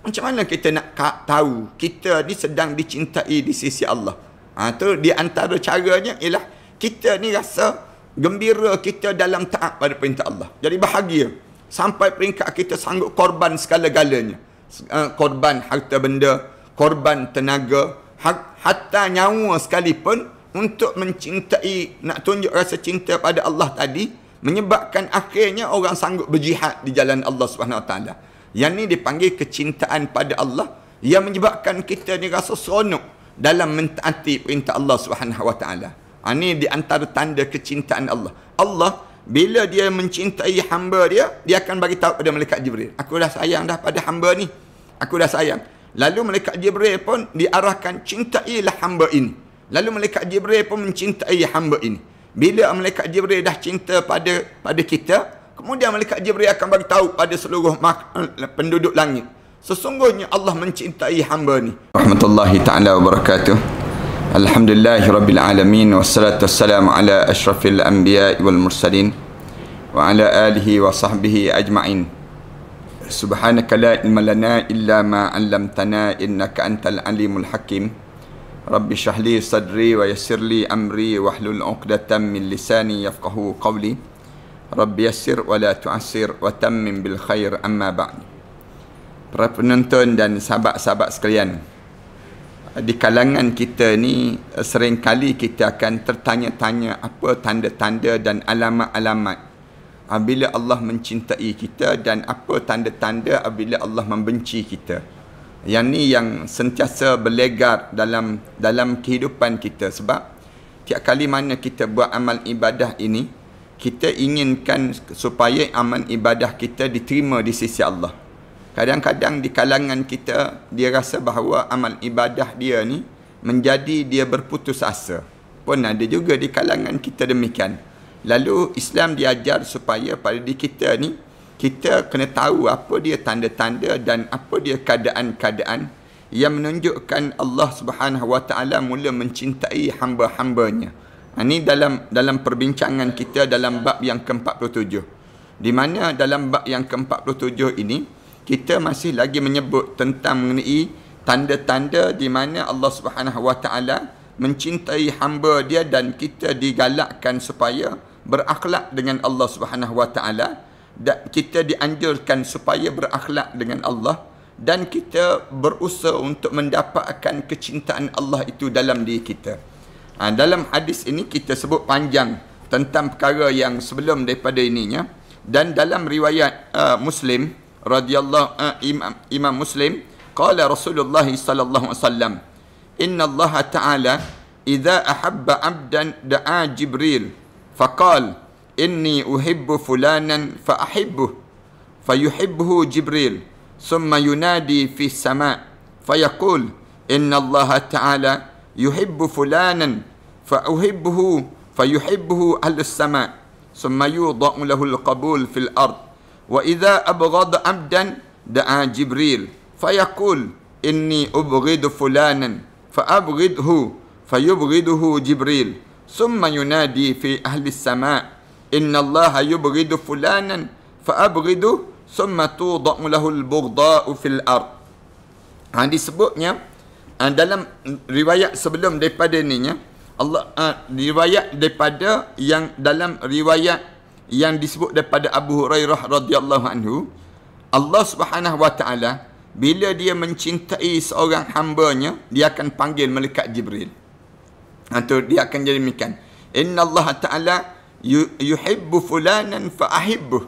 Macam mana kita nak tahu kita ni sedang dicintai di sisi Allah? Tu di antara caranya ialah kita ni rasa gembira kita dalam taat pada perintah Allah. Jadi bahagia sampai peringkat kita sanggup korban segala-galanya. Korban harta benda, korban tenaga, hatta nyawa sekalipun untuk mencintai, nak tunjuk rasa cinta pada Allah tadi, menyebabkan akhirnya orang sanggup berjihad di jalan Allah Subhanahu Wa Taala. Yang ni dipanggil kecintaan pada Allah, yang menyebabkan kita ni rasa seronok dalam mentaati perintah Allah Subhanahu Wa Taala. Ini di antara tanda kecintaan Allah. Allah bila dia mencintai hamba dia, dia akan bagi tahu pada malaikat Jibril, aku dah sayang dah pada hamba ni. Aku dah sayang. Lalu malaikat Jibril pun diarahkan, cintailah hamba ini. Lalu malaikat Jibril pun mencintai hamba ini. Bila malaikat Jibril dah cinta pada kita, kemudian malaikat Jibril akan bagi tahu pada seluruh penduduk langit, sesungguhnya Allah mencintai hamba ni. Rahmatullahi ta'ala wabarakatuh. Alhamdulillahirabbil alamin, wassalatu wassalamu ala asyrafil anbiya'i wal mursalin wa ala alihi wa sahbihi ajma'in. Subhanaka la ilma lana illa ma 'allamtana innaka antal alimul hakim. Rabbi shrah li sadri wa yassir li amri wahlul 'uqdatam min lisani yafqahu qawli. Rabbi yassir wa la tu'assir wa tammim bil khair, amma ba'd. Para penonton dan sahabat-sahabat sekalian, di kalangan kita ni seringkali kita akan tertanya-tanya apa tanda-tanda dan alamat-alamat apabila Allah mencintai kita, dan apa tanda-tanda apabila Allah membenci kita. Yang ni yang sentiasa berlegar dalam kehidupan kita. Sebab tiap kali mana kita buat amal ibadah ini, kita inginkan supaya amal ibadah kita diterima di sisi Allah. Kadang-kadang di kalangan kita, dia rasa bahawa amal ibadah dia ni menjadi dia berputus asa. Pun ada juga di kalangan kita demikian. Lalu Islam diajar supaya pada diri kita ni, kita kena tahu apa dia tanda-tanda dan apa dia keadaan-keadaan yang menunjukkan Allah Subhanahu Wa Taala mula mencintai hamba-hambanya. Ini dalam perbincangan kita dalam bab yang ke-47. Di mana dalam bab yang ke-47 ini, kita masih lagi menyebut tentang mengenai tanda-tanda di mana Allah Subhanahu Wa Taala mencintai hamba dia, dan kita digalakkan supaya berakhlak dengan Allah Subhanahu Wa Taala. Dan kita dianjurkan supaya berakhlak dengan Allah, dan kita berusaha untuk mendapatkan kecintaan Allah itu dalam diri kita. Dalam hadis ini kita sebut panjang tentang perkara yang sebelum daripada ininya. Dan dalam riwayat Muslim radhiyallahu Imam Muslim, qala Rasulullah sallallahu alaihi wasallam, inna Allah ta'ala idza ahabba 'abdan da'a Jibril faqala inni uhibbu fulanan fa ahibbuh fayuhibbuhu Jibril thumma yunadi fi sama' fayaqul inna Allah ta'ala yuhibbu fulanan fa uhibbuhu fayuhibbuhu ahlus sama' thumma yudha'u lahu al-qabul fil ard wa idza abghada 'abdan da'a Jibril fayaqul inni ubghidu fulanan fa abghidhu fayubghiduhu Jibril thumma yunadi fi ahli sama' inna Allah yubghidu fulanan fa abghidu thumma tudha'u lahu al-bughda'u fil ard. Disebutnya dalam riwayat sebelum daripada ininya, Allah riwayat daripada yang dalam riwayat yang disebut daripada Abu Hurairah radhiyallahu anhu, Allah Subhanahu Wa Taala bila dia mencintai seorang hambanya, dia akan panggil malaikat Jibril. Tu dia akan jadi demikian, inna Allah Taala yuhibbu fulanan fa ahibbuh.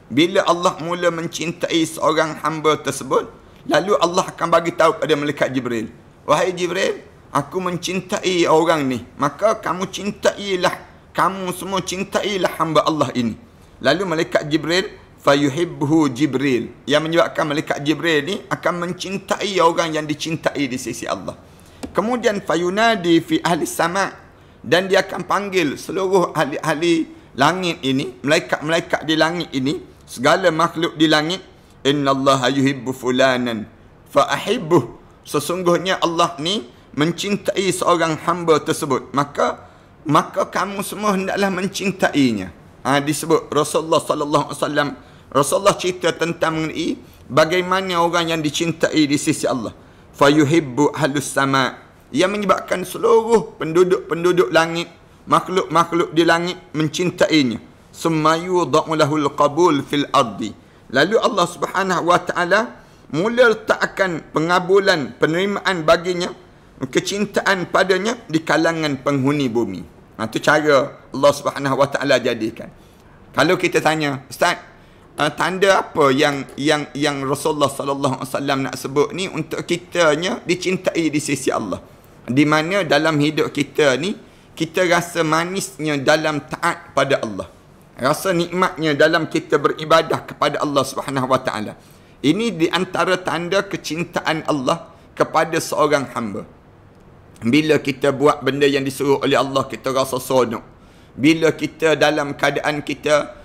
Bila Allah mula mencintai seorang hamba tersebut, lalu Allah akan bagi tahu pada malaikat Jibril, wahai Jibril, aku mencintai orang ni, maka kamu semua cintailah hamba Allah ini. Lalu malaikat Jibril fayuhibbuhu Jibril, yang menyebabkan malaikat Jibril ni akan mencintai orang yang dicintai di sisi Allah. Kemudian fayunadi fi ahli sama', dan dia akan panggil seluruh ahli-ahli langit ini, malaikat-malaikat di langit ini, segala makhluk di langit, innallaha yuhibbu fulanan fa ahibbuh, sesungguhnya Allah ni mencintai seorang hamba tersebut, maka kamu semua hendaklah mencintainya. Disebut Rasulullah sallallahu alaihi wasallam, Rasulullah cerita tentang mengenai bagaimana orang yang dicintai di sisi Allah. Fayuhibbu ahlus sama, yang menyebabkan seluruh penduduk langit, makhluk-makhluk di langit mencintainya. Summa yudha'u lahul qabul fil ardi, lalu Allah Subhanahu wa taala mula letakkan pengabulan, penerimaan baginya, kecintaan padanya di kalangan penghuni bumi. Itu cara Allah Subhanahu wa taala jadikan. Kalau kita tanya, Ustaz, tanda apa yang Rasulullah sallallahu alaihi wasallam nak sebut ni untuk kitanya dicintai di sisi Allah? Di mana dalam hidup kita ni kita rasa manisnya dalam taat pada Allah. Rasa nikmatnya dalam kita beribadah kepada Allah Subhanahu wa taala. Ini di antara tanda kecintaan Allah kepada seorang hamba. Bila kita buat benda yang disuruh oleh Allah, kita rasa seronok. Bila kita dalam keadaan kita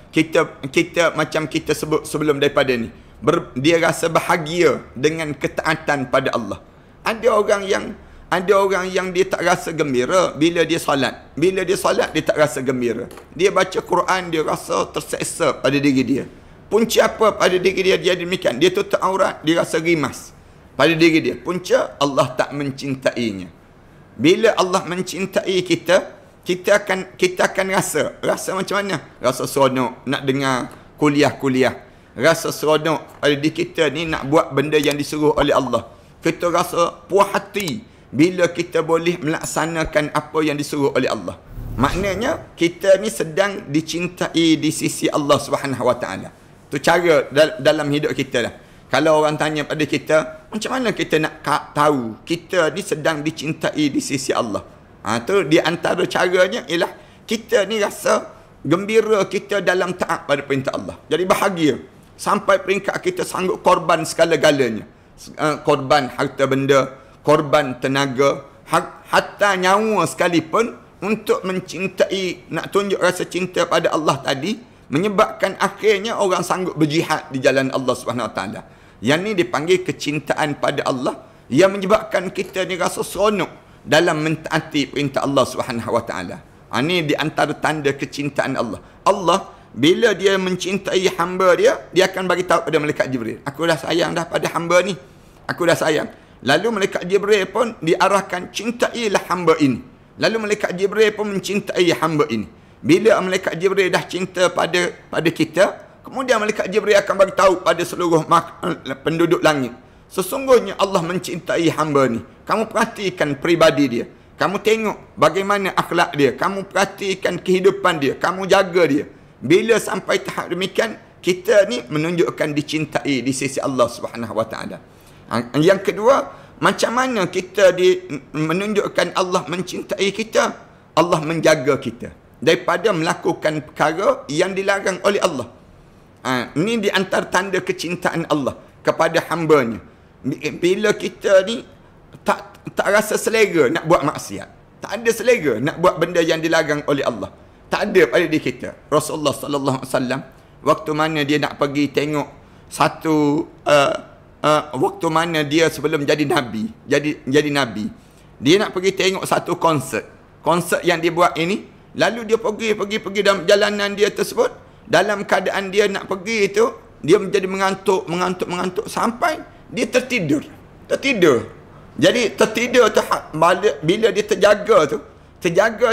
macam kita sebut sebelum daripada ni, dia rasa bahagia dengan ketaatan pada Allah. Ada orang yang dia tak rasa gembira bila dia solat. Bila dia solat, dia tak rasa gembira. Dia baca Quran, dia rasa terseksa pada diri dia. Punca apa pada diri dia demikian? Dia tutup aurat, dia rasa rimas pada diri dia. Punca Allah tak mencintainya. Bila Allah mencintai kita akan rasa macam mana? Rasa seronok nak dengar kuliah. Rasa seronok pada diri kita ni nak buat benda yang disuruh oleh Allah. Kita rasa puas hati bila kita boleh melaksanakan apa yang disuruh oleh Allah. Maknanya kita ni sedang dicintai di sisi Allah Subhanahu wa taala. Tu cara dalam hidup kita lah. Kalau orang tanya pada kita, macam mana kita nak tahu kita ni sedang dicintai di sisi Allah? Tu di antara caranya ialah kita ni rasa gembira kita dalam taat pada perintah Allah. Jadi bahagia sampai peringkat kita sanggup korban segala-galanya. Korban harta benda, korban tenaga, hatta nyawa sekalipun untuk mencintai, nak tunjuk rasa cinta pada Allah tadi, menyebabkan akhirnya orang sanggup berjihad di jalan Allah Subhanahu Wa Taala. Yang ni dipanggil kecintaan pada Allah, yang menyebabkan kita ni rasa seronok dalam mentaati perintah Allah Subhanahu Wa Taala. Ini di antara tanda kecintaan Allah. Allah bila dia mencintai hamba dia akan bagi tahu pada malaikat Jibril, aku dah sayang dah pada hamba ni. Aku dah sayang. Lalu malaikat Jibril pun diarahkan, cintailah hamba ini. Lalu malaikat Jibril pun mencintai hamba ini. Bila malaikat Jibril dah cinta pada kita, kemudian malaikat Jibril akan bagi tahu pada seluruh penduduk langit, sesungguhnya Allah mencintai hamba ni. Kamu perhatikan peribadi dia. Kamu tengok bagaimana akhlak dia. Kamu perhatikan kehidupan dia. Kamu jaga dia. Bila sampai tahap demikian, kita ni menunjukkan dicintai di sisi Allah Subhanahu Wa Taala. Yang kedua, macam mana kita menunjukkan Allah mencintai kita? Allah menjaga kita daripada melakukan perkara yang dilarang oleh Allah. Ini di antara tanda kecintaan Allah kepada hamba-Nya. Bila kita ni tak rasa selera nak buat maksiat, tak ada selera nak buat benda yang dilarang oleh Allah, tak ada pada diri kita. Rasulullah sallallahu alaihi wasallam waktu mana dia nak pergi tengok satu waktu mana dia sebelum jadi nabi, jadi nabi, dia nak pergi tengok satu konsert yang dia buat ini. Lalu dia pergi dalam jalanan dia tersebut, dalam keadaan dia nak pergi itu, dia menjadi mengantuk sampai dia tertidur. Jadi tertidur tu, bila dia terjaga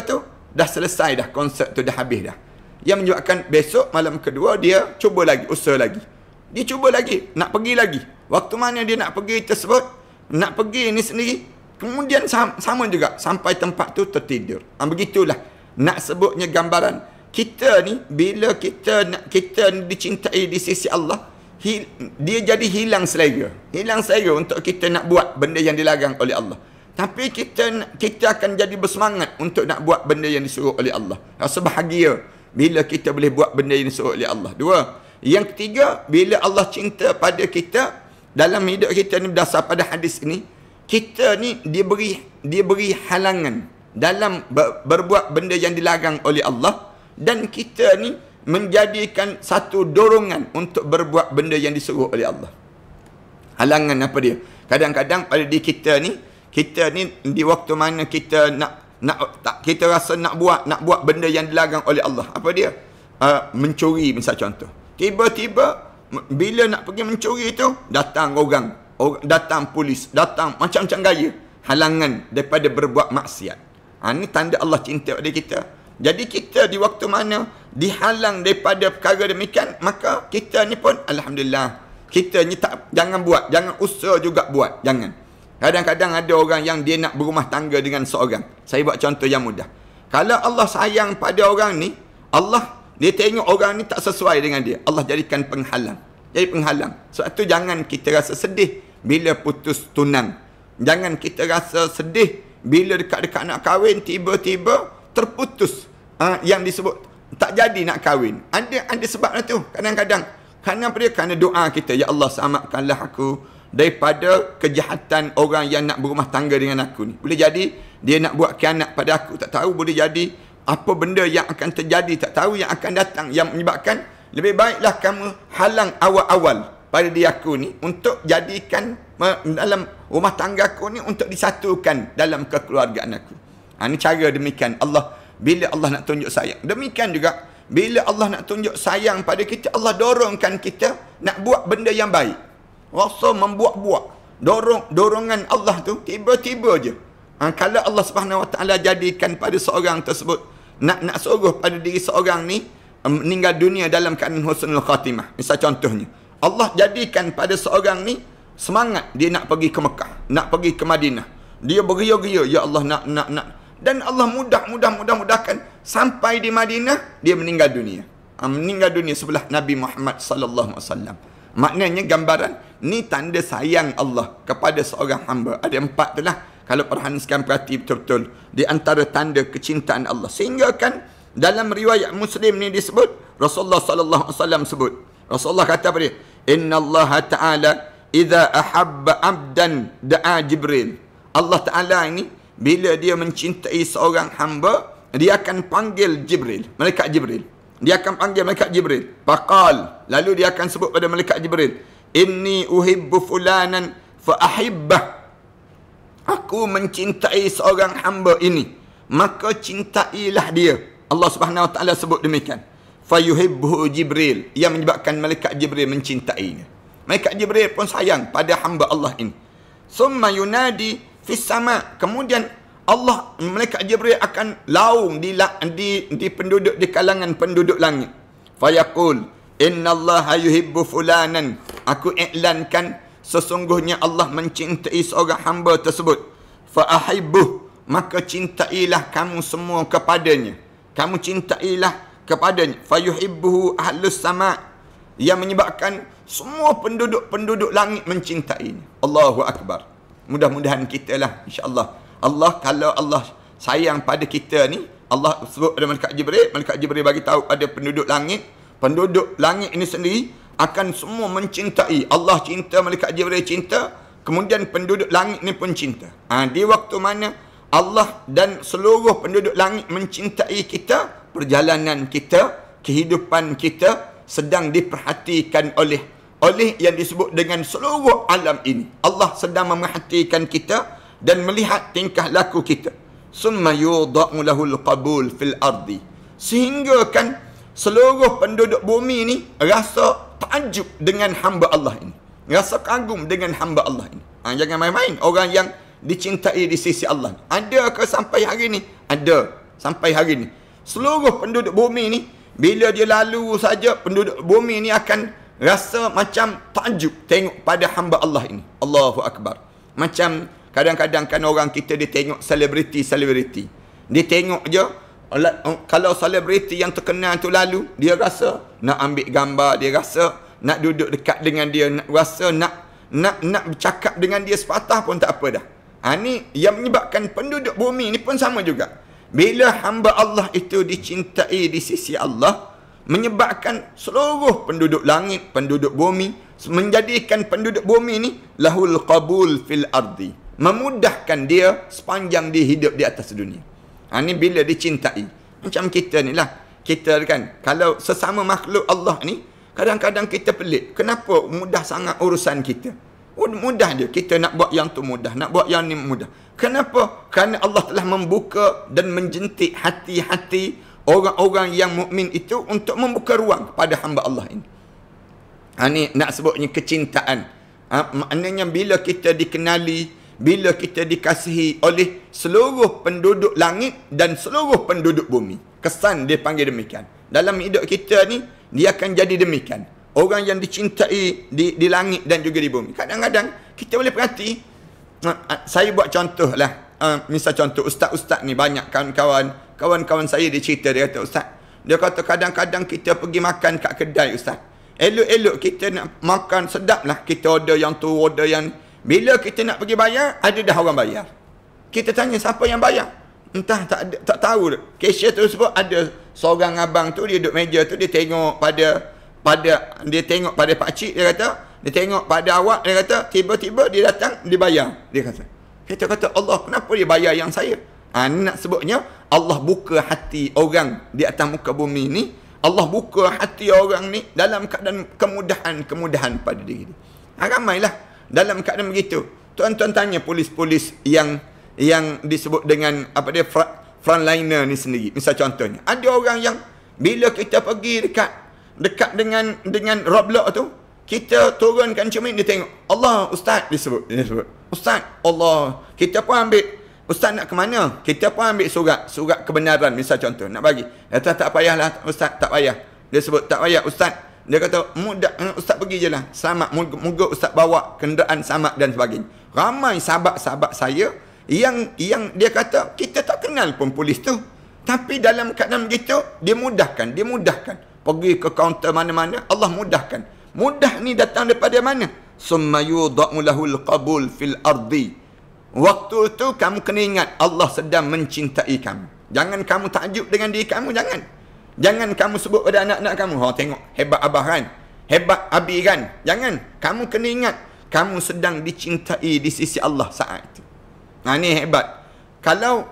tu dah selesai dah, konsert tu dah habis dah. Yang menyebabkan besok malam kedua dia cuba lagi, usaha lagi. Dia cuba lagi, nak pergi lagi. Waktu mana dia nak pergi tersebut, nak pergi ni sendiri, kemudian sama juga sampai tempat tu tertidur. Begitulah nak sebutnya gambaran kita ni, bila kita dicintai di sisi Allah, dia jadi hilang selera untuk kita nak buat benda yang dilarang oleh Allah. Tapi kita akan jadi bersemangat untuk nak buat benda yang disuruh oleh Allah. Rasa bahagia bila kita boleh buat benda yang disuruh oleh Allah. Dua. Yang ketiga, bila Allah cinta pada kita dalam hidup kita ni, berdasar pada hadis ini, kita ni diberi halangan dalam berbuat benda yang dilarang oleh Allah, dan kita ni menjadikan satu dorongan untuk berbuat benda yang disuruh oleh Allah. Halangan apa dia? Kadang-kadang pada diri kita ni di waktu mana kita kita rasa nak buat benda yang dilarang oleh Allah. Apa dia? Mencuri misal contoh. Tiba-tiba bila nak pergi mencuri tu, datang orang, datang polis, datang macam-macam gaya halangan daripada berbuat maksiat. Ini tanda Allah cinta pada kita. Jadi kita di waktu mana dihalang daripada perkara demikian, maka kita ni pun alhamdulillah, kita ni jangan buat, jangan usaha juga buat, jangan. Kadang-kadang ada orang yang dia nak berumah tangga dengan seorang. Saya buat contoh yang mudah. Kalau Allah sayang pada orang ni, Allah dia tengok orang ni tak sesuai dengan dia, Allah jadikan penghalang. Jadi penghalang. Sebab tu jangan kita rasa sedih bila putus tunang. Jangan kita rasa sedih bila dekat-dekat nak kahwin, tiba-tiba terputus. Yang disebut tak jadi nak kahwin. Ada sebab tu. Kadang-kadang kerana doa kita, ya Allah selamatkanlah aku daripada kejahatan orang yang nak berumah tangga dengan aku ni. Boleh jadi dia nak buat khianat pada aku, tak tahu. Boleh jadi apa benda yang akan terjadi, tak tahu yang akan datang, yang menyebabkan lebih baiklah kamu halang awal-awal pada dia aku ni untuk jadikan dalam rumah tangga aku ni untuk disatukan dalam kekeluargaan aku. Ini cara demikian Allah, bila Allah nak tunjuk sayang. Demikian juga bila Allah nak tunjuk sayang pada kita, Allah dorongkan kita nak buat benda yang baik. Rasa membuat-buat. Dorongan Allah tu tiba-tiba je. Kalau Allah Subhanahu Wa Taala jadikan pada seorang tersebut nak suruh pada diri seorang ni meninggal dunia dalam keadaan husnul khatimah. Misal contohnya, Allah jadikan pada seorang ni semangat dia nak pergi ke Mekah, nak pergi ke Madinah. Dia beria-geria, ya Allah nak. Dan Allah mudahkan sampai di Madinah dia meninggal dunia. Meninggal dunia sebelah Nabi Muhammad sallallahu alaihi wasallam. Maknanya gambaran ni tanda sayang Allah kepada seorang hamba. Ada 4 tu lah. Kalau perhatikan perhati betul-betul di antara tanda kecintaan Allah. Sehingga kan dalam riwayat Muslim ni disebut, Rasulullah sallallahu alaihi wasallam sebut. Rasulullah kata apa dia? Inna Allah Ta'ala idza ahabba 'abdan da'a Jibril. Allah Ta'ala ini bila dia mencintai seorang hamba, dia akan panggil Jibril, malaikat Jibril. Dia akan panggil malaikat Jibril. Faqal, lalu dia akan sebut pada malaikat Jibril, inni uhibbu fulanan fa ahibbah. Aku mencintai seorang hamba ini, maka cintailah dia. Allah Subhanahu Wa Taala sebut demikian. Fayuhibbu Jibril, yang menyebabkan malaikat Jibril mencintainya. Malaikat Jibril pun sayang pada hamba Allah ini. Summa yunadi fis sama. Kemudian Allah, malaikat Jibril akan laung di penduduk, di kalangan penduduk langit. Fayaqul innallaha yuhibbu fulanan. Aku iklankan sesungguhnya Allah mencintai seorang hamba tersebut. Fa ahibbuh, maka cintailah kamu semua kepadanya. Kamu cintailah kepadanya. Fayuhibbuhu ahlus sama, yang menyebabkan semua penduduk langit mencintainya. Allahu Akbar. Mudah-mudahan kita lah, insya-Allah. Allah, kalau Allah sayang pada kita ni, Allah sebut pada malaikat Jibril bagi tahu pada penduduk langit ini sendiri akan semua mencintai. Allah cinta, malaikat Jibril cinta, kemudian penduduk langit ni pun cinta. Di waktu mana Allah dan seluruh penduduk langit mencintai kita, perjalanan kita, kehidupan kita sedang diperhatikan oleh yang disebut dengan seluruh alam ini. Allah sedang memerhatikan kita dan melihat tingkah laku kita. Summa yudha'u lahul qabul fil ardi. Sehingga kan seluruh penduduk bumi ni rasa takjub dengan hamba Allah ini. Rasa kagum dengan hamba Allah ini. Jangan main-main orang yang dicintai di sisi Allah. Ada ke sampai hari ni? Ada sampai hari ni. Seluruh penduduk bumi ni, bila dia lalu saja, penduduk bumi ni akan rasa macam takjub tengok pada hamba Allah ini. Allahu Akbar. Macam kadang-kadang kan orang kita dia tengok selebriti. Dia tengok je, kalau selebriti yang terkenal tu lalu, dia rasa nak ambil gambar, dia rasa nak duduk dekat dengan dia, nak rasa nak bercakap dengan dia sepatah pun tak apa dah. Ni yang menyebabkan penduduk bumi ni pun sama juga. Bila hamba Allah itu dicintai di sisi Allah, menyebabkan seluruh penduduk langit, penduduk bumi, menjadikan penduduk bumi ni lahul qabul fil ardi, memudahkan dia sepanjang dia hidup di atas dunia. Ni bila dicintai. Macam kita ni lah. Kita kan, kalau sesama makhluk Allah ni, kadang-kadang kita pelik. Kenapa mudah sangat urusan kita? Mudah je. Kita nak buat yang tu mudah, nak buat yang ni mudah. Kenapa? Kerana Allah telah membuka dan menjentik hati-hati orang-orang yang mukmin itu untuk membuka ruang kepada hamba Allah ini. Ni nak sebutnya kecintaan. Maknanya bila kita dikenali, bila kita dikasihi oleh seluruh penduduk langit dan seluruh penduduk bumi. Kesan dia panggil demikian. Dalam hidup kita ni, dia akan jadi demikian. Orang yang dicintai di langit dan juga di bumi. Kadang-kadang kita boleh perhati, saya buat contoh lah. Misal contoh, ustaz-ustaz ni banyak kawan-kawan saya dia cerita, dia kata, ustaz, dia kata kadang-kadang kita pergi makan kat kedai, ustaz. Elok-elok kita nak makan sedap lah. Kita order yang tu, order yang... Bila kita nak pergi bayar, ada dah orang bayar. Kita tanya siapa yang bayar. Entah, tak tahu. Cashier tu sebut ada seorang abang tu, dia duduk meja tu, dia tengok pada dia tengok pada pakcik, dia kata, dia tengok pada awak, dia kata, tiba-tiba dia datang, dia bayar. Dia kata, kita kata, Allah, kenapa dia bayar yang saya? Ni nak sebutnya, Allah buka hati orang di atas muka bumi ni. Allah buka hati orang ni dalam keadaan kemudahan pada diri dia. Ramailah dalam keadaan begitu. Tuan-tuan tanya polis-polis yang disebut dengan apa dia frontliner ni sendiri. Misal contohnya, ada orang yang bila kita pergi dekat dengan roadblock tu, kita turunkan cermin, dia tengok, Allah, ustaz, dia sebut. Ustaz, Allah. Kita pun ambil, ustaz nak ke mana? Kita pun ambil surat kebenaran, misal contoh, nak bagi. Kata, tak payahlah, ustaz, tak payah. Dia sebut, tak payah, ustaz. Dia kata, mudah, ustaz pergi je lah. Selamat, moga ustaz bawa kenderaan selamat dan sebagainya. Ramai sahabat-sahabat saya yang dia kata, kita tak kenal pun polis tu. Tapi dalam keadaan begitu, dia mudahkan. Pergi ke kaunter mana-mana, Allah mudahkan. Mudah ni datang daripada mana? Summa yudha'u lahul qabul fil ardi. Waktu tu kamu kena ingat Allah sedang mencintai kamu. Jangan kamu takjub dengan diri kamu, jangan kamu sebut pada anak-anak kamu, tengok hebat abah kan, hebat abi kan. Jangan, kamu kena ingat kamu sedang dicintai di sisi Allah saat itu. Ni hebat. Kalau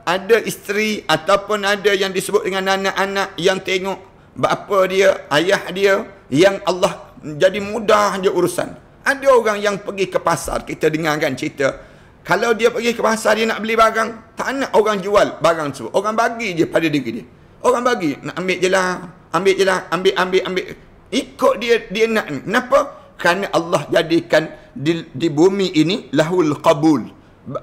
ada isteri ataupun ada yang disebut dengan anak-anak yang tengok bapa dia, ayah dia, yang Allah jadi mudah je urusan. Ada orang yang pergi ke pasar, kita dengarkan cerita. Kalau dia pergi ke pasar, dia nak beli barang, tak nak orang jual barang tu. Orang bagi je pada diri dia. Orang bagi, nak ambil je lah, ambil. Ikut dia nak ni. Kenapa? Kerana Allah jadikan di bumi ini lahul qabul.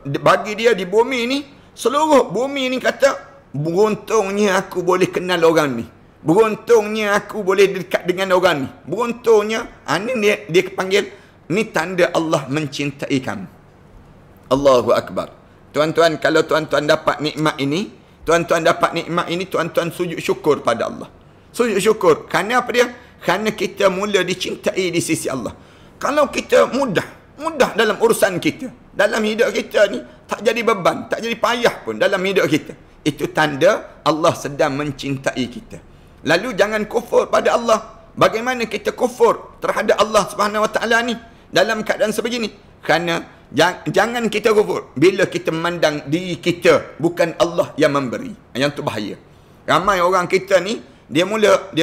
Bagi dia di bumi ini, seluruh bumi ini kata, beruntungnya aku boleh kenal orang ni. Beruntungnya aku boleh dekat dengan orang ni. Beruntungnya, ni dia panggil, ni tanda Allah mencintai kamu. Allahu Akbar. Tuan-tuan, kalau tuan-tuan dapat nikmat ini, tuan-tuan sujud syukur pada Allah. Sujud syukur. Kerana apa dia? Kerana kita mula dicintai di sisi Allah. Kalau kita mudah dalam urusan kita, dalam hidup kita ni, tak jadi beban, tak jadi payah pun dalam hidup kita. Itu tanda Allah sedang mencintai kita. Lalu jangan kufur pada Allah. Bagaimana kita kufur terhadap Allah Subhanahu Wa Taala ni dalam keadaan sebegini? Kerana jangan kita kufur bila kita memandang diri kita bukan Allah yang memberi. Yang tu bahaya. Ramai orang kita ni, dia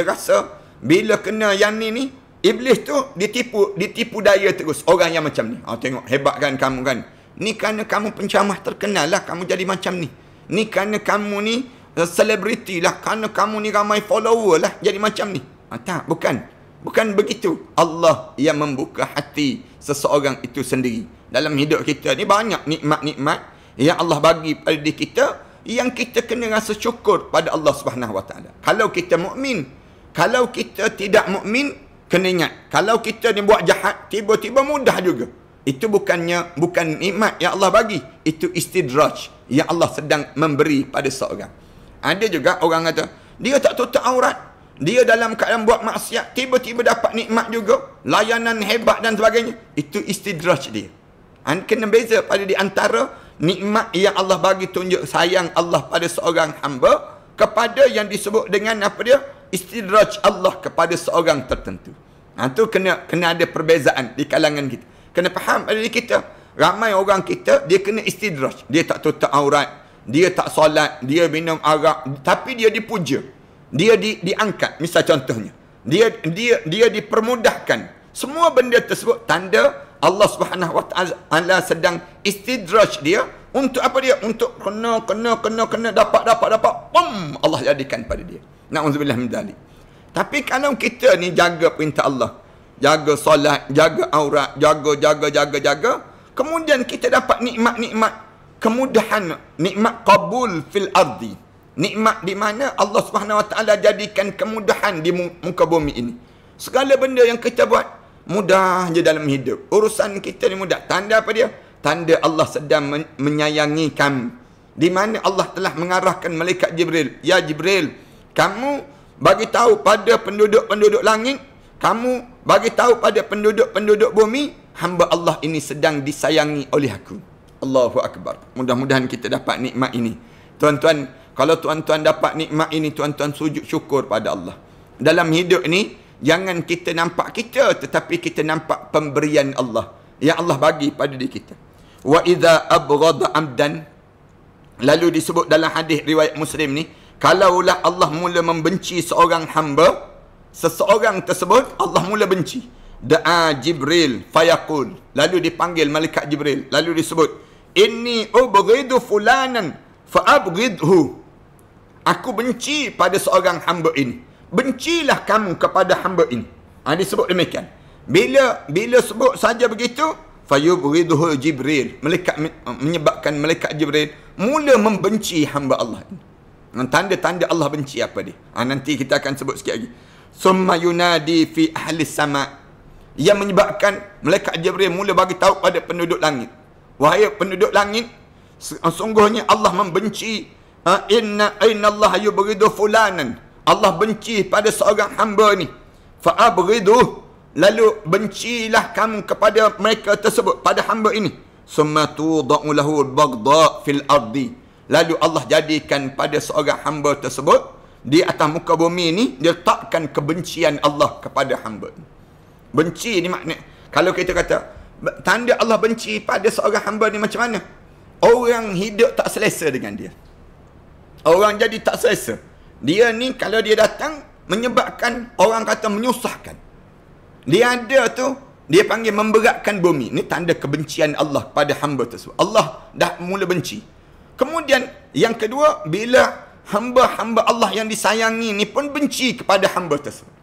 rasa bila kena yang ni, iblis tu ditipu daya terus orang yang macam ni. Tengok hebat kan kamu kan. Ni kerana kamu penceramah terkenal lah, kamu jadi macam ni. Ni kerana kamu ni selebriti lah, kerana kamu ni ramai follower lah, jadi macam ni. Tak, bukan begitu. Allah yang membuka hati seseorang itu sendiri. Dalam hidup kita ni banyak nikmat-nikmat yang Allah bagi pada diri kita, yang kita kena rasa syukur pada Allah Subhanahu Wa Taala. Kalau kita mukmin, kalau kita tidak mukmin, kena ingat, kalau kita ni buat jahat, tiba-tiba mudah juga. Itu bukan nikmat yang Allah bagi, itu istidraj yang Allah sedang memberi pada seorang. Ada juga orang kata, dia tak tutup aurat, dia dalam keadaan buat maksiat, tiba-tiba dapat nikmat juga, layanan hebat dan sebagainya. Itu istidraj dia. Kena beza pada di antara nikmat yang Allah bagi, tunjuk sayang Allah pada seorang hamba, kepada yang disebut dengan apa dia? Istidraj Allah kepada seorang tertentu. Itu kena ada perbezaan di kalangan kita. Kena faham pada diri kita. Ramai orang kita, dia kena istidraj. Dia tak tutup aurat, dia tak solat, dia minum arak, tapi dia dipuja, dia diangkat. Misal contohnya, dia dipermudahkan. Semua benda tersebut tanda Allah Subhanahu Wa Taala sedang istidraj dia. Untuk apa dia? Untuk kena dapat. Allah jadikan pada dia. Na'udzubillah min dzalik. Tapi kalau kita ni jaga perintah Allah, jaga solat, jaga aurat, jaga. Kemudian kita dapat nikmat-nikmat kemudahan, nikmat qabul fil ardi. Nikmat di mana Allah Subhanahu Wa Taala jadikan kemudahan di muka bumi ini. Segala benda yang kita buat mudah je dalam hidup. Urusan kita ni mudah. Tanda apa dia? Tanda Allah sedang menyayangi kami. Di mana Allah telah mengarahkan malaikat Jibril. Ya Jibril, kamu bagi tahu pada penduduk-penduduk langit, kamu bagi tahu pada penduduk-penduduk bumi, hamba Allah ini sedang disayangi oleh aku. Allahu Akbar. Mudah-mudahan kita dapat nikmat ini. Tuan-tuan, kalau tuan-tuan dapat nikmat ini, tuan-tuan sujud syukur pada Allah. Dalam hidup ni, jangan kita nampak kita, tetapi kita nampak pemberian Allah yang Allah bagi pada diri kita. Wa idza abghada amdan, lalu disebut dalam hadis riwayat Muslim ni, kalaulah Allah mula membenci seorang hamba, seseorang tersebut Allah mula benci, da'a Jibril fayaqul, lalu dipanggil malaikat Jibril, lalu disebut, inni ubghidu fulanan fa'abghidhu, aku benci pada seorang hamba ini, bencilah kamu kepada hamba ini. Disebut demikian. Bila sebut saja begitu, fayubghiduhu Jibril, malaikat menyebabkan malaikat Jibril mula membenci hamba Allah ini. Tanda-tanda Allah benci apa dia? Nanti kita akan sebut sikit lagi. Summa yunadi fi ahli sama, yang menyebabkan malaikat Jibril mula bagi tahu pada penduduk langit, wahai penduduk langit, sungguhnya Allah membenci, inna Allah yubghidu fulanan, Allah benci pada seorang hamba ni, fa'abghiduh, lalu bencilah kamu kepada mereka tersebut, pada hamba ini. Summa tuda'u lahu al-baghdha fil ardi, lalu Allah jadikan pada seorang hamba tersebut di atas muka bumi ini, dia letakkan kebencian Allah kepada hamba ini. Benci ni makna, kalau kita kata tanda Allah benci pada seorang hamba ni macam mana? Orang hidup tak selesa dengan dia, orang jadi tak selesa. Dia ni kalau dia datang menyebabkan orang kata menyusahkan. Dia ada tu, dia panggil memberatkan bumi. Ni tanda kebencian Allah pada hamba tersebut. Allah dah mula benci. Kemudian yang kedua, bila hamba-hamba Allah yang disayangi ni pun benci kepada hamba tersebut.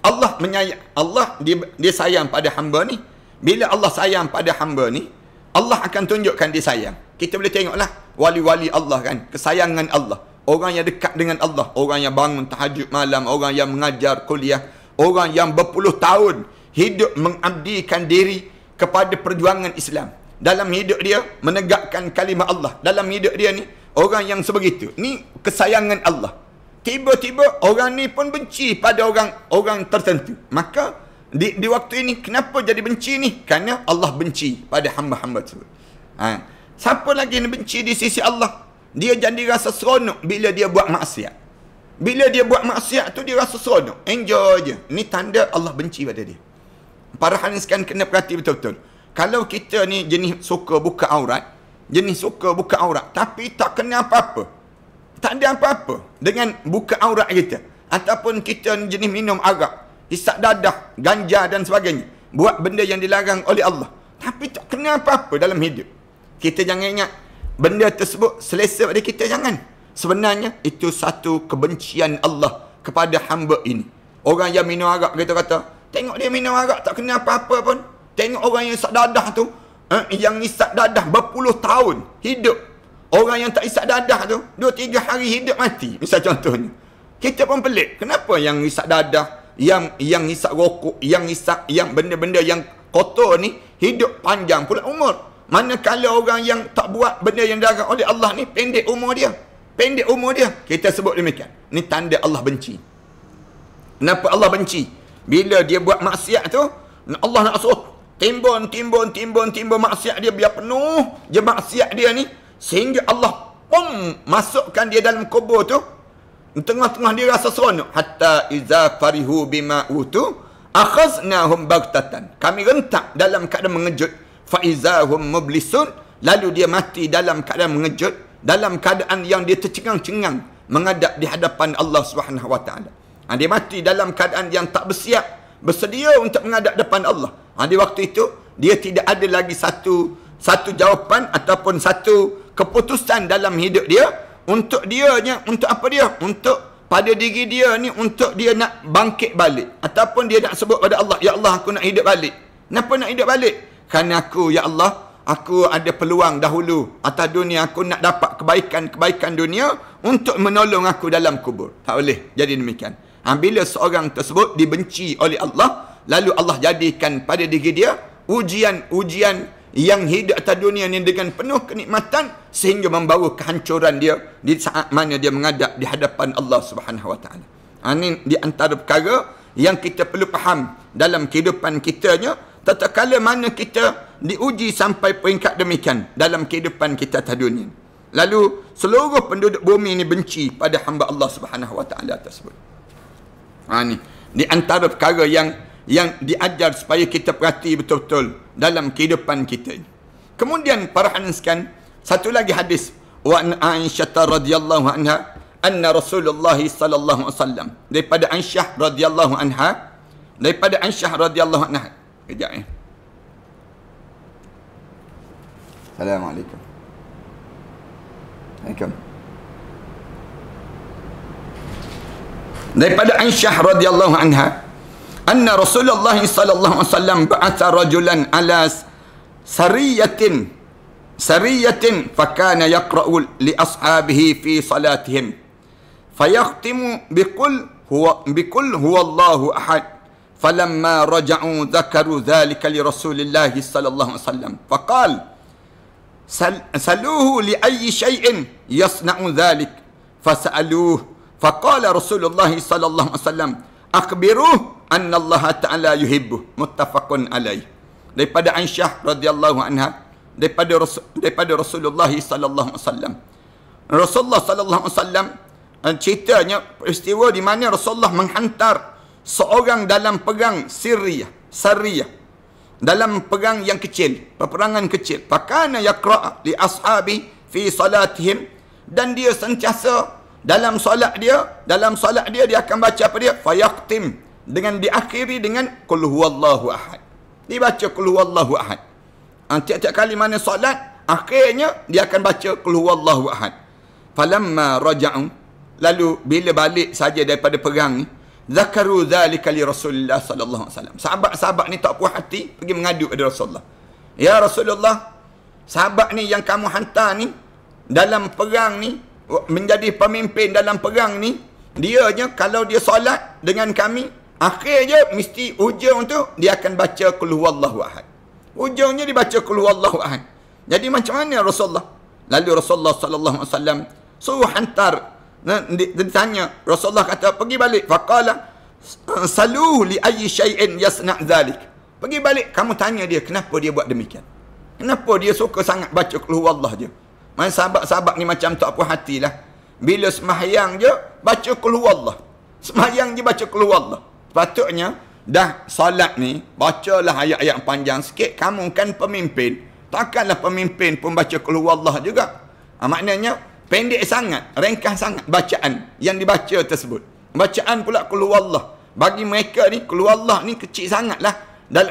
Allah menyayang, Allah dia sayang pada hamba ni. Bila Allah sayang pada hamba ni, Allah akan tunjukkan dia sayang. Kita boleh tengoklah wali-wali Allah kan, kesayangan Allah. Orang yang dekat dengan Allah, orang yang bangun tahajud malam, orang yang mengajar kuliah, orang yang berpuluh tahun hidup mengabdikan diri kepada perjuangan Islam. Dalam hidup dia menegakkan kalimah Allah. Dalam hidup dia ni orang yang sebegitu. Ni kesayangan Allah. Tiba-tiba orang ni pun benci pada orang tertentu. Maka di waktu ini kenapa jadi benci ni? Kerana Allah benci pada hamba-hamba tersebut. Siapa lagi yang benci di sisi Allah? Dia jadi rasa seronok bila dia buat maksiat. Bila dia buat maksiat tu dia rasa seronok, enjoy je. Ni tanda Allah benci pada dia. Para hadirin sekalian kena perhati betul-betul. Kalau kita ni jenis suka buka aurat, tapi tak kena apa-apa, tak ada apa-apa dengan buka aurat kita, ataupun kita ni jenis minum arak, hisap dadah, ganja dan sebagainya, buat benda yang dilarang oleh Allah, tapi tak kena apa-apa dalam hidup, kita jangan ingat benda tersebut selesa pada kita. Jangan. Sebenarnya itu satu kebencian Allah kepada hamba ini. Orang yang minum arak, kita kata, tengok dia minum arak tak kena apa-apa pun. Tengok orang yang isap dadah tu, yang isap dadah berpuluh tahun hidup. Orang yang tak isap dadah tu 2-3 hari hidup mati. Misal contohnya. Kita pun pelik. Kenapa yang isap dadah, yang isap rokok, yang benda-benda yang kotor ni hidup panjang pula umur. Manakala orang yang tak buat benda yang dilarang oleh Allah ni pendek umur dia. Kita sebut demikian. Ni tanda Allah benci. Kenapa Allah benci? Bila dia buat maksiat tu, Allah nak suruh timbun maksiat dia, biar penuh je maksiat dia ni, sehingga Allah masukkan dia dalam kubur tu. Tengah-tengah dia rasa seronok. Hatta iza farihu bima utu akhaznahum baghtatan, kami rentak dalam keadaan mengejut. Faizahum mublisun, lalu dia mati dalam keadaan mengejut, dalam keadaan yang dia tercengang-cengang menghadap di hadapan Allah Subhanahu Wa Taala. Dia mati dalam keadaan yang tak bersedia untuk menghadap depan Allah. Di waktu itu dia tidak ada lagi satu jawapan ataupun satu keputusan dalam hidup dia untuk apa dia? Untuk pada diri dia ni untuk dia nak bangkit balik. Ataupun dia nak sebut pada Allah, ya Allah aku nak hidup balik. Kenapa nak hidup balik? Kerana aku, ya Allah, aku ada peluang dahulu atas dunia, aku nak dapat kebaikan-kebaikan dunia untuk menolong aku dalam kubur. Tak boleh jadi demikian. Bila seorang tersebut dibenci oleh Allah, lalu Allah jadikan pada diri dia ujian-ujian yang hidup atas dunia ni dengan penuh kenikmatan sehingga membawa kehancuran dia di saat mana dia menghadap di hadapan Allah Subhanahu Wa Taala. Ini di antara perkara yang kita perlu faham dalam kehidupan kitanya, tatkala mana kita diuji sampai peringkat demikian dalam kehidupan kita atas dunia. Lalu seluruh penduduk bumi ini benci pada hamba Allah Subhanahu Wa Taala tersebut. Ini di antara perkara yang diajar supaya kita perhati betul-betul dalam kehidupan kita ini. Kemudian para hadirin sekalian, satu lagi hadis wa an Aisyah radhiyallahu anha anna Rasulullah sallallahu alaihi wasallam, daripada Aisyah radhiyallahu anha, kejap ya. Assalamualaikum. Waalaikumsalam. Daripada Aisyah radhiyallahu anha anna Rasulullah sallallahu alaihi wasallam ba'atha rajulan ala sariyatin fakana yaqra'u li ashabihi fi salatihim fayakhtimu biqul huwallahu ahad falamma raja'u dzakaru dhalika li Rasulillah sallallahu alaihi wasallam faqala saluhu li ayyi shay'in yasna'u dhalik fas'aluhu faqala Rasulullah sallallahu alaihi wasallam akhbiruhu anna Allah Ta'ala yuhibbu, muttafaqun alaih. Daripada Aisyah radhiyallahu anha, daripada Rasulullah sallallahu alaihi wasallam. Rasulullah sallallahu alaihi wasallam ceritanya peristiwa di mana Rasulullah menghantar seorang dalam perang Sariyah, dalam perang yang kecil, peperangan kecil. Fakana yaqra' li ashabi fi salatihim, dan dia sentiasa dalam solat dia dia akan baca apa dia? Fayaqtim, dengan diakhiri dengan qul huwallahu ahad. Dibaca qul huwallahu ahad. Tiap-tiap kali mana solat, akhirnya dia akan baca qul huwallahu ahad. Falamma raja'u, lalu bila balik saja daripada perang ni, zakaru dzalika li Rasulillah sallallahu alaihi wasallam. Sahabat-sahabat ni tak puas hati, pergi mengadu pada Rasulullah. Ya Rasulullah, sahabat ni yang kamu hantar ni dalam perang ni, menjadi pemimpin dalam perang ni, dianya kalau dia solat dengan kami, akhirnya mesti hujung tu dia akan baca qul huwallahu ahad. Hujungnya dibaca qul huwallahu ahad. Jadi macam mana Rasulullah? Lalu Rasulullah sallallahu alaihi wasallam suruh hantar, ditanya, Rasulullah kata pergi balik, faqala saluhu li ayyi shay'in yasna' dhalik. Pergi balik, kamu tanya dia kenapa dia buat demikian. Kenapa dia suka sangat baca qul huwallah je. Mana sahabat-sahabat ni macam tak puas hatilah. Bila sembahyang je baca qul huwallah. Sembahyang je baca qul huwallah. Patutnya dah solat ni bacalah ayat-ayat panjang sikit. Kamu kan pemimpin, takkanlah pemimpin pun baca qul huwallah juga. Maknanya pendek sangat, ringkas sangat bacaan yang dibaca tersebut. Bacaan pula qul huwallah bagi mereka ni, qul huwallah ni kecil sangatlah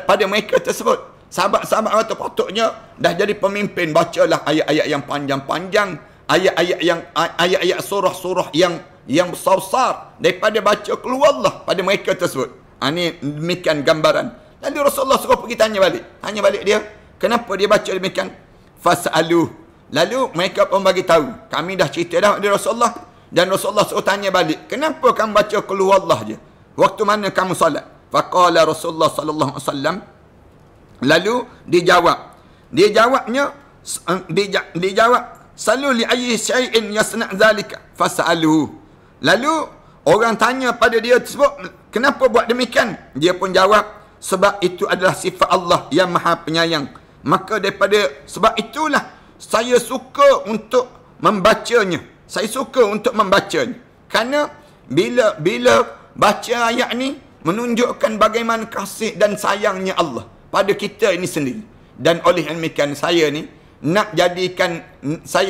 pada mereka tersebut. Sahabat-sahabat kata patutnya dah jadi pemimpin, bacalah ayat-ayat yang panjang-panjang, ayat-ayat surah-surah yang besar-besar daripada baca qul huwallah pada mereka tersebut. Ini demikian gambaran. Lalu Rasulullah suruh pergi tanya balik dia, kenapa dia baca demikian? Fas'aluh. Lalu mereka pun bagi tahu, kami dah cerita dah kepada Rasulullah, dan Rasulullah suruh tanya balik, kenapa kamu baca qul huwallah je waktu mana kamu solat? Faqala Rasulullah sallallahu alaihi wasallam, lalu dijawab salu li ayyi syai'in yasna' dzalika fas'aluhu. Lalu orang tanya pada dia tersebut, kenapa buat demikian? Dia pun jawab, sebab itu adalah sifat Allah yang Maha Penyayang, maka daripada sebab itulah saya suka untuk membacanya. Kerana bila baca ayat ni menunjukkan bagaimana kasih dan sayangnya Allah pada kita ini sendiri. Dan oleh demikian saya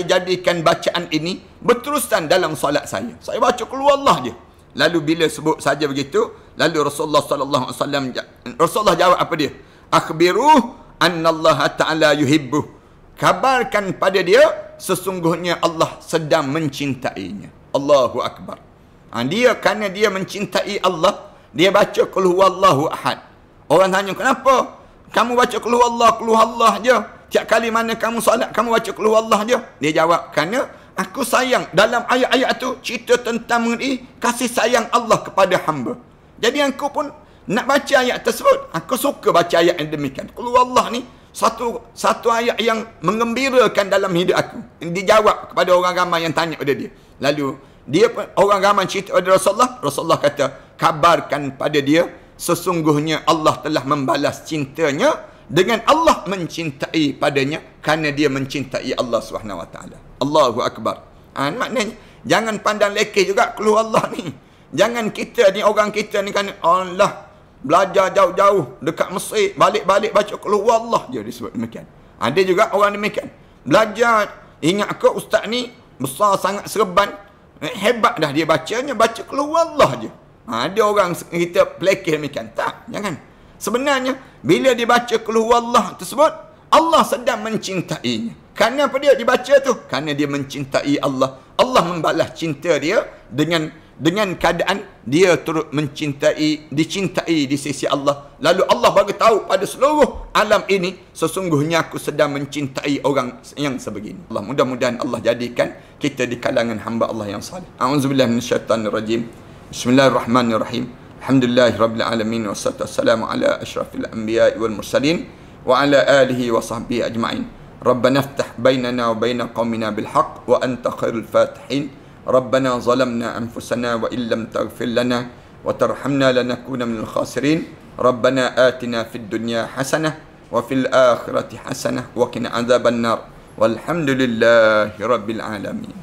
jadikan bacaan ini berterusan dalam solat saya. Saya baca qul huwallah je. Lalu bila sebut saja begitu, lalu Rasulullah sallallahu alaihi wasallam, Rasulullah jawab apa dia? Akhbiruh annallaha ta'ala yuhibbuh. Kabarkan pada dia sesungguhnya Allah sedang mencintainya. Allahu akbar. Dia kerana dia mencintai Allah, dia baca qul huwallahu ahad. Orang tanya, kenapa kamu baca qul huwallah je? Tiap kali mana kamu solat, kamu baca qul huwallah je? Dia jawab, kerana aku sayang. Dalam ayat-ayat tu cerita tentang mengenai kasih sayang Allah kepada hamba. Jadi aku pun nak baca ayat tersebut. Aku suka baca ayat yang demikian. Qul huwallah ni satu ayat yang mengembirakan dalam hidup aku. Dijawab kepada orang ramai yang tanya pada dia. Lalu dia orang ramai cerita kepada Rasulullah kata, kabarkan pada dia sesungguhnya Allah telah membalas cintanya dengan Allah mencintai padanya kerana dia mencintai Allah Subhanahu Wa Taala. Allahu akbar. Maknanya jangan pandang lekeh juga keluar Allah ni. Jangan kita ni, orang kita ni kan Allah belajar jauh-jauh dekat Mesir, balik-balik baca keluar Allah je disebut demikian. Ada juga orang demikian. Belajar, ingat ke ustaz ni besar sangat serban, hebat dah dia bacanya, baca keluar Allah je. Ada orang kita pelekeh demikian. Tak, jangan. Sebenarnya bila dia baca keluar Allah tersebut, Allah sedang mencintainya. Kerana apa dia dibaca tu? Kerana dia mencintai Allah. Allah membalas cinta dia dengan keadaan dia turut mencintai, dicintai di sisi Allah. Lalu Allah bagi tahu pada seluruh alam ini, sesungguhnya aku sedang mencintai orang yang sebegini. Allah, mudah-mudahan Allah jadikan kita di kalangan hamba Allah yang salih. A'udzubillahi minasyaitanirrajim. Bismillahirrahmanirrahim. Alhamdulillahirabbil alamin wassalatu wassalamu ala asyrafil anbiya'i wal mursalin wa ala alihi wa sahbihi ajma'in. Rabbana iftah bainana wa baina qaumina bil haqq wa anta khairul fatihin. ربنا ظلمنا أنفسنا وإن لم تغفر لنا وترحمنا لنكون من الخاسرين ربنا آتنا في الدنيا حسنة وفي الآخرة حسنة وقنا عذاب النار والحمد لله رب العالمين.